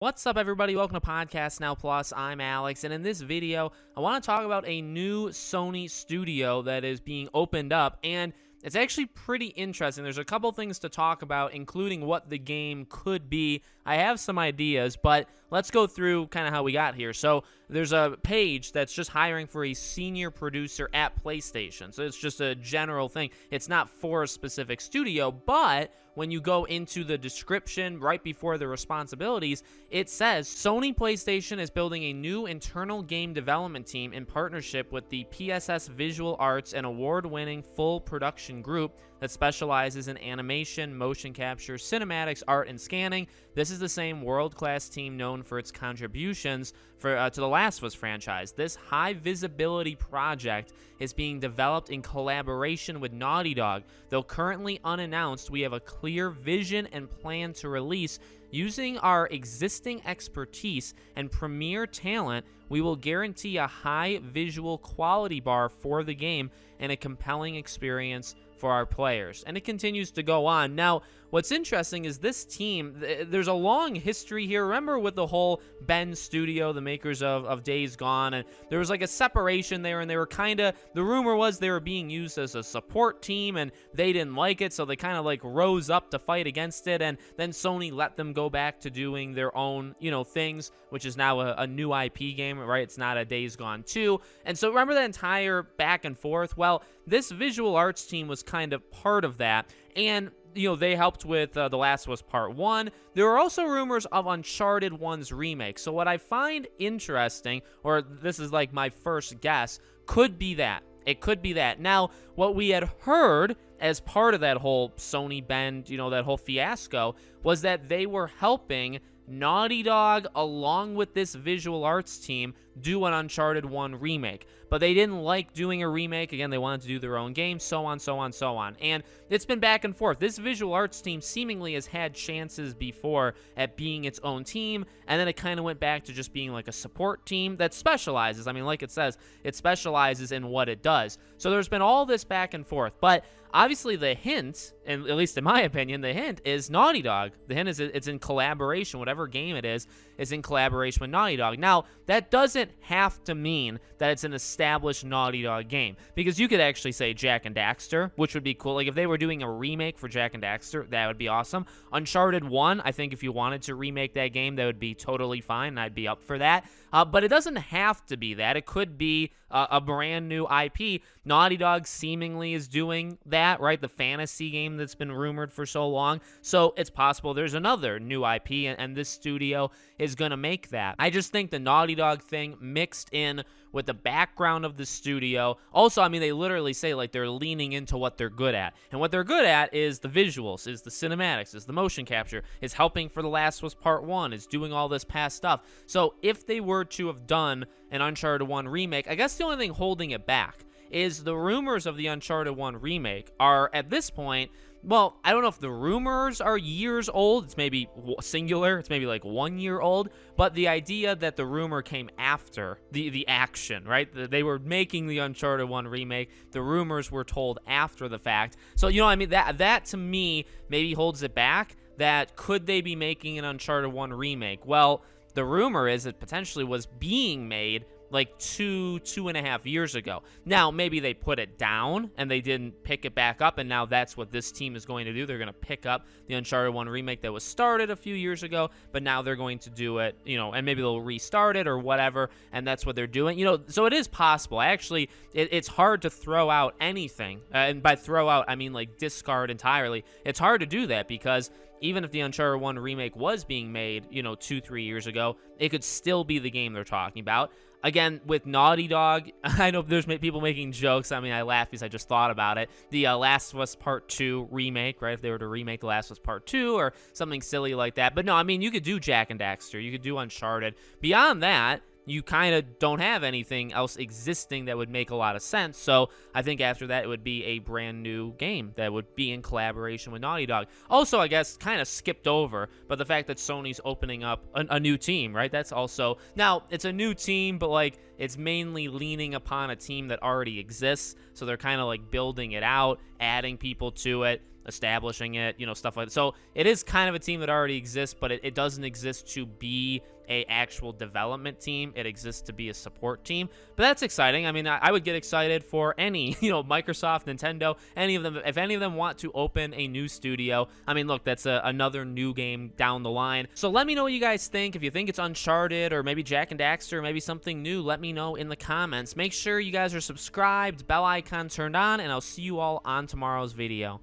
What's up, everybody? Welcome to Podcast Now Plus. I'm Alex, and in this video, I want to talk about a new Sony studio that is being opened up, and it's actually pretty interesting. There's a couple things to talk about, including what the game could be. I have some ideas, but let's go through kind of how we got here. So there's a page that's just hiring for a senior producer at PlayStation. So it's just a general thing. It's not for a specific studio, but when you go into the description right before the responsibilities, it says Sony PlayStation is building a new internal game development team in partnership with the PSS Visual Arts, an award-winning full production group that specializes in animation, motion capture, cinematics, art, and scanning. This is the same world-class team known for its contributions to the Last of Us franchise. This high-visibility project is being developed in collaboration with Naughty Dog. Though currently unannounced, we have a clear vision and plan to release. Using our existing expertise and premier talent, we will guarantee a high visual quality bar for the game and a compelling experience for our players. And it continues to go on. Now, what's interesting is this team, there's a long history here. Remember with the whole Ben Studio, the makers of Days Gone, and there was like a separation there, and they were kind of, the rumor was they were being used as a support team, and they didn't like it, so they kind of like rose up to fight against it, and then Sony let them go back to doing their own, things, which is now a new IP game, right? It's not a Days Gone 2. And so remember that entire back and forth? Well, this visual arts team was kind of part of that, and they helped with The Last of Us Part 1. There were also rumors of Uncharted 1's remake. So what I find interesting, or this is like my first guess, could be that. It could be that. Now, what we had heard as part of that whole Sony bend, that whole fiasco, was that they were helping Naughty Dog, along with this visual arts team, do an Uncharted 1 remake. But they didn't like doing a remake. Again, they wanted to do their own game, so on, so on, so on. And it's been back and forth. This visual arts team seemingly has had chances before at being its own team, and then it kind of went back to just being like a support team that specializes. I mean, like it says, it specializes in what it does. So there's been all this back and forth. But obviously the hint, and at least in my opinion, the hint is Naughty Dog. The hint is it's in collaboration. Whatever game it is in collaboration with Naughty Dog. Now, that doesn't have to mean that it's an established Naughty Dog game, because you could actually say Jak and Daxter, which would be cool. Like if they were doing a remake for Jak and Daxter, that would be awesome. Uncharted 1, I think if you wanted to remake that game, that would be totally fine, and I'd be up for that. But it doesn't have to be that. It could be a brand new IP. Naughty Dog seemingly is doing that, right? The fantasy game that's been rumored for so long. So it's possible there's another new IP, and this studio is going to make that. I just think the Naughty Dog thing mixed in with the background of the studio. Also, I mean, they literally say like they're leaning into what they're good at. And what they're good at is the visuals, is the cinematics, is the motion capture, is helping for The Last of Us Part 1, is doing all this past stuff. So if they were to have done an Uncharted 1 remake, I guess the only thing holding it back is the rumors of the Uncharted 1 remake are, at this point, well, I don't know if the rumors are years old. It's maybe singular. It's maybe like 1 year old. But the idea that the rumor came after the action, right? They were making the Uncharted 1 remake. The rumors were told after the fact. So, I mean, that to me maybe holds it back. That could they be making an Uncharted 1 remake? Well, the rumor is it potentially was being made like 2.5 years ago. Now, maybe they put it down and they didn't pick it back up, and now that's what this team is going to do. They're going to pick up the Uncharted 1 remake that was started a few years ago, but now they're going to do it, and maybe they'll restart it or whatever, and that's what they're doing. So it is possible. Actually, it's hard to throw out anything, and by throw out, I mean like discard entirely. It's hard to do that because even if the Uncharted 1 remake was being made, 2-3 years ago, it could still be the game they're talking about. Again, with Naughty Dog, I know there's people making jokes. I mean, I laugh because I just thought about it. The Last of Us Part 2 remake, right? If they were to remake The Last of Us Part 2 or something silly like that. But no, I mean, you could do Jak and Daxter. You could do Uncharted. Beyond that, you kind of don't have anything else existing that would make a lot of sense. So I think after that, it would be a brand new game that would be in collaboration with Naughty Dog. Also, I guess, kind of skipped over, but the fact that Sony's opening up a new team, right? That's also, now, it's a new team, but like, it's mainly leaning upon a team that already exists. So they're kind of like building it out, adding people to it. establishing it, stuff like that. So it is kind of a team that already exists, but it doesn't exist to be a actual development team. It exists to be a support team. But that's exciting. I mean, I would get excited for any, Microsoft, Nintendo, any of them. If any of them want to open a new studio, I mean, look, that's another new game down the line. So let me know what you guys think. If you think it's Uncharted or maybe Jak and Daxter, maybe something new, let me know in the comments. Make sure you guys are subscribed, bell icon turned on, and I'll see you all on tomorrow's video.